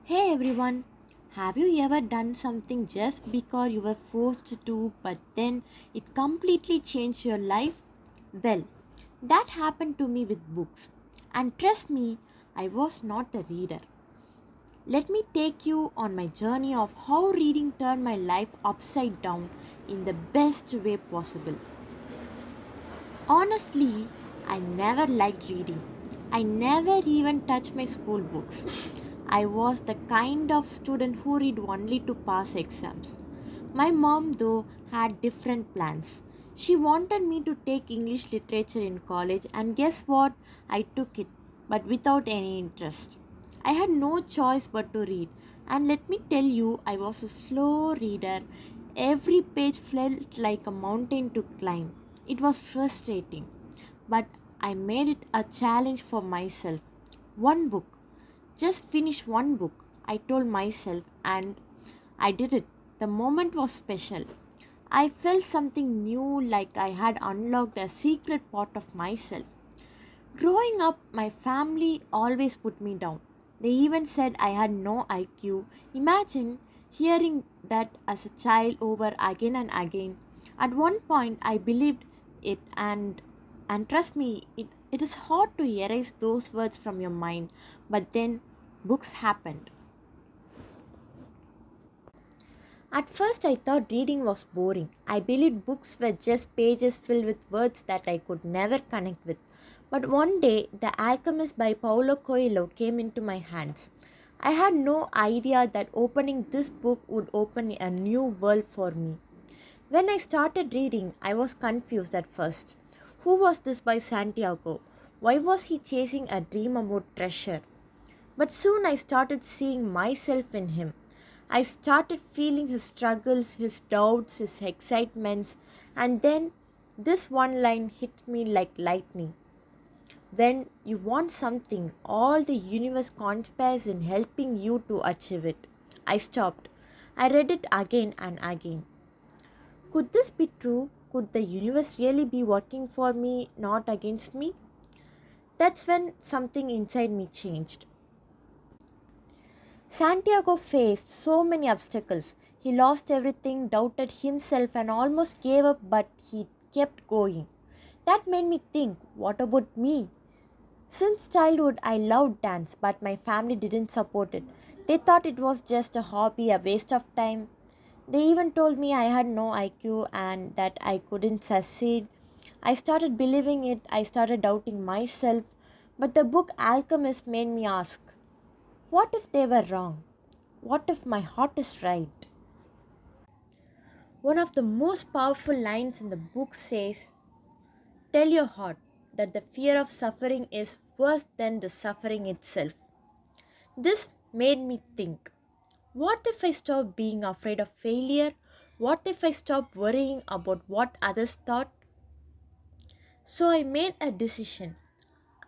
Hey everyone, have you ever done something just because you were forced to, but then it completely changed your life? Well, that happened to me with books. And trust me, I was not a reader. Let me take you on my journey of how reading turned my life upside down in the best way possible. Honestly, I never liked reading. I never even touched my school books. I was the kind of student who read only to pass exams. My mom, though, had different plans. She wanted me to take English literature in college, and guess what? I took it, but without any interest. I had no choice but to read, and let me tell you, I was a slow reader. Every page felt like a mountain to climb. It was frustrating, but I made it a challenge for myself. One book, just finish one book, I told myself, and I did it. The moment was special. I felt something new, like I had unlocked a secret part of myself. Growing up, my family always put me down. They even said I had no IQ. Imagine hearing that as a child over again and again. At one point, I believed it, and trust me, it is hard to erase those words from your mind. But then, books happened. At first, I thought reading was boring. I believed books were just pages filled with words that I could never connect with. But one day, The Alchemist by Paulo Coelho came into my hands. I had no idea that opening this book would open a new world for me. When I started reading, I was confused at first. Who was this by Santiago? Why was he chasing a dream about treasure? But soon I started seeing myself in him. I started feeling his struggles, his doubts, his excitements, and then this one line hit me like lightning. When you want something, all the universe conspires in helping you to achieve it. I stopped. I read it again and again. Could this be true? Could the universe really be working for me, not against me? That's when something inside me changed. Santiago faced so many obstacles. He lost everything, doubted himself, and almost gave up, but he kept going. That made me think, what about me? Since childhood, I loved dance, but my family didn't support it. They thought it was just a hobby, a waste of time. They even told me I had no IQ and that I couldn't succeed. I started believing it, I started doubting myself. But the book Alchemist made me ask, what if they were wrong? What if my heart is right? One of the most powerful lines in the book says, tell your heart that the fear of suffering is worse than the suffering itself. This made me think, what if I stop being afraid of failure? What if I stop worrying about what others thought? So I made a decision.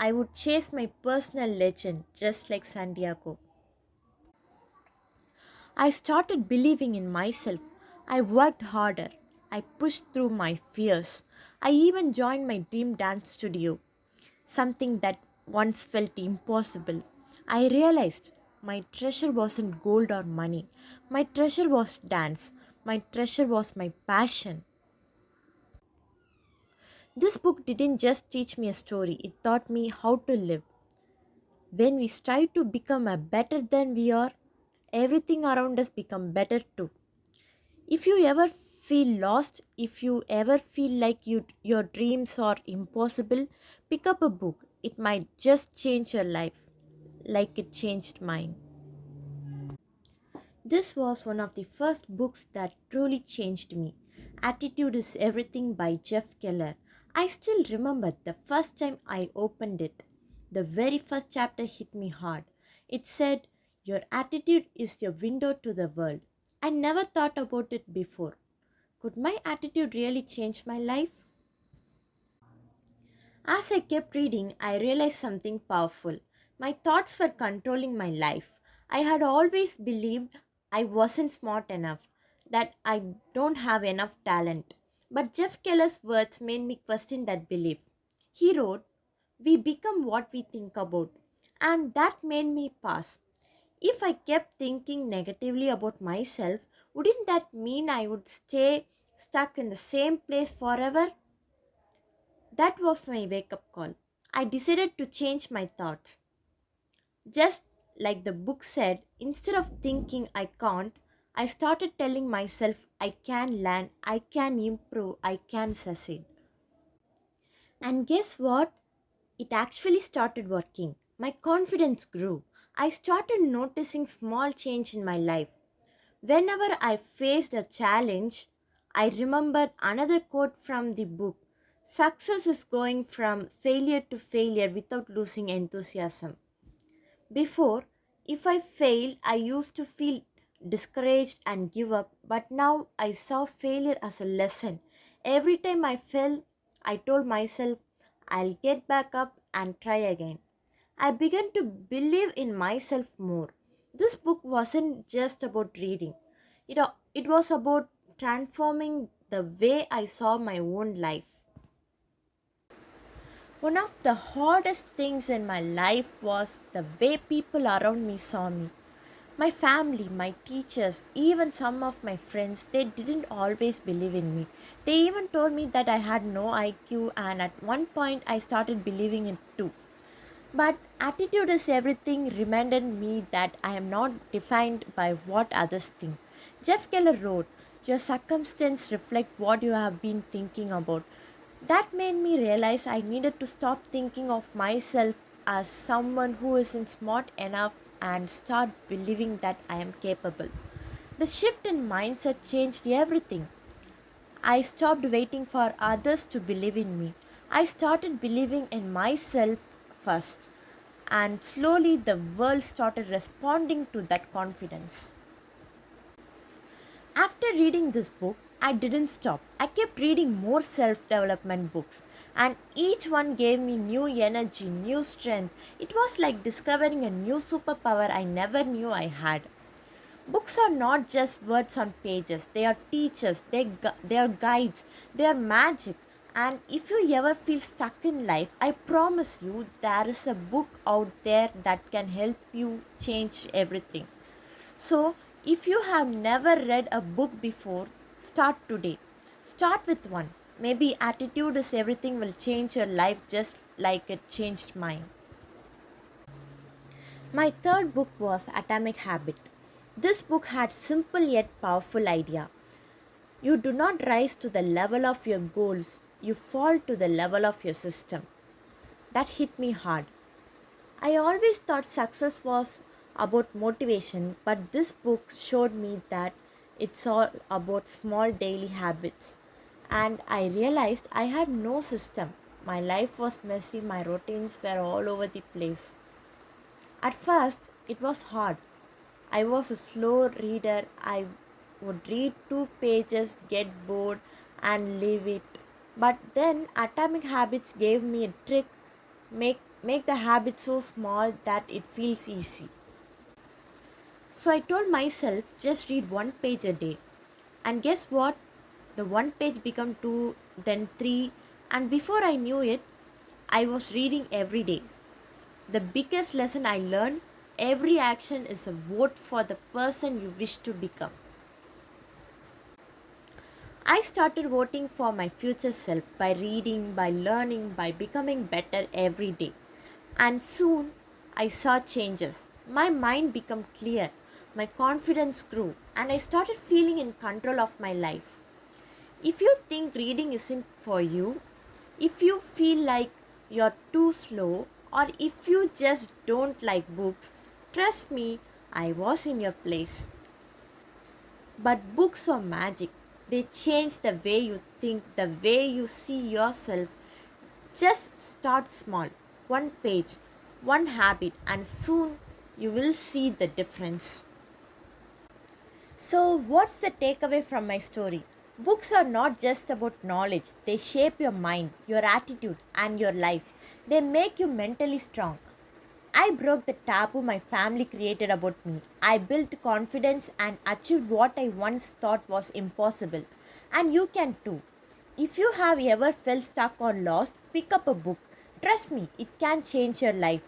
I would chase my personal legend just like Santiago. I started believing in myself. I worked harder. I pushed through my fears. I even joined my dream dance studio, something that once felt impossible. I realized my treasure wasn't gold or money. My treasure was dance. My treasure was my passion. This book didn't just teach me a story, it taught me how to live. When we strive to become a better than we are, everything around us become better too. If you ever feel lost, if you ever feel like your dreams are impossible, pick up a book. It might just change your life like it changed mine. This was one of the first books that truly changed me. Attitude is Everything by Jeff Keller. I still remember the first time I opened it. The very first chapter hit me hard. It said, your attitude is your window to the world. I never thought about it before. Could my attitude really change my life? As I kept reading, I realized something powerful. My thoughts were controlling my life. I had always believed I wasn't smart enough, that I don't have enough talent. But Jeff Keller's words made me question that belief. He wrote, we become what we think about. And that made me pause. If I kept thinking negatively about myself, wouldn't that mean I would stay stuck in the same place forever? That was my wake up call. I decided to change my thoughts. Just like the book said, instead of thinking I can't, I started telling myself I can learn, I can improve, I can succeed. And guess what? It actually started working. My confidence grew. I started noticing small change in my life. Whenever I faced a challenge, I remembered another quote from the book. Success is going from failure to failure without losing enthusiasm. Before, if I failed, I used to feel discouraged and give up, but now I saw failure as a lesson. Every time I fell, I told myself, I'll get back up and try again. I began to believe in myself more. This book wasn't just about reading, it was about transforming the way I saw my own life. One of the hardest things in my life was the way people around me saw me. My family, my teachers, even some of my friends, they didn't always believe in me. They even told me that I had no IQ, and at one point I started believing it too. But attitude is everything reminded me that I am not defined by what others think. Jeff Keller wrote, your circumstances reflect what you have been thinking about. That made me realize I needed to stop thinking of myself as someone who isn't smart enough and start believing that I am capable. The shift in mindset changed everything. I stopped waiting for others to believe in me. I started believing in myself first. And slowly the world started responding to that confidence. After reading this book, I didn't stop. I kept reading more self development books, and each one gave me new energy, new strength. It was like discovering a new superpower I never knew I had. Books are not just words on pages, they are teachers, they are guides, they are magic. And if you ever feel stuck in life, I promise you there is a book out there that can help you change everything. So, if you have never read a book before, start today. Start with one. Maybe attitude is everything will change your life just like it changed mine. My third book was Atomic Habit. This book had simple yet powerful idea. You do not rise to the level of your goals, you fall to the level of your system. That hit me hard. I always thought success was about motivation, but this book showed me that it's all about small daily habits. And I realized I had no system. My life was messy, my routines were all over the place. At first, it was hard. I was a slow reader. I would read 2 pages, get bored, and leave it. But then Atomic Habits gave me a trick make the habit so small that it feels easy. So I told myself just read 1 page a day. And guess what? The one page became two, then three, and before I knew it, I was reading every day. The biggest lesson I learned, every action is a vote for the person you wish to become. I started voting for my future self by reading, by learning, by becoming better every day. And soon I saw changes. My mind became clear, my confidence grew, and I started feeling in control of my life. If you think reading isn't for you, if you feel like you're too slow, or if you just don't like books, trust me, I was in your place. But books are magic. They change the way you think, the way you see yourself. Just start small, 1 page, one habit, and soon you will see the difference. So, what's the takeaway from my story? Books are not just about knowledge, they shape your mind, your attitude, and your life. They make you mentally strong. I broke the taboo my family created about me. I built confidence and achieved what I once thought was impossible. And you can too. If you have ever felt stuck or lost, pick up a book. Trust me, it can change your life.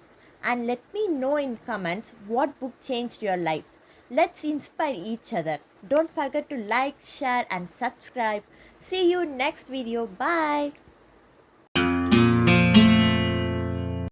and let me know in comments what book changed your life. Let's inspire each other. Don't forget to like, share and subscribe. See you next video. Bye.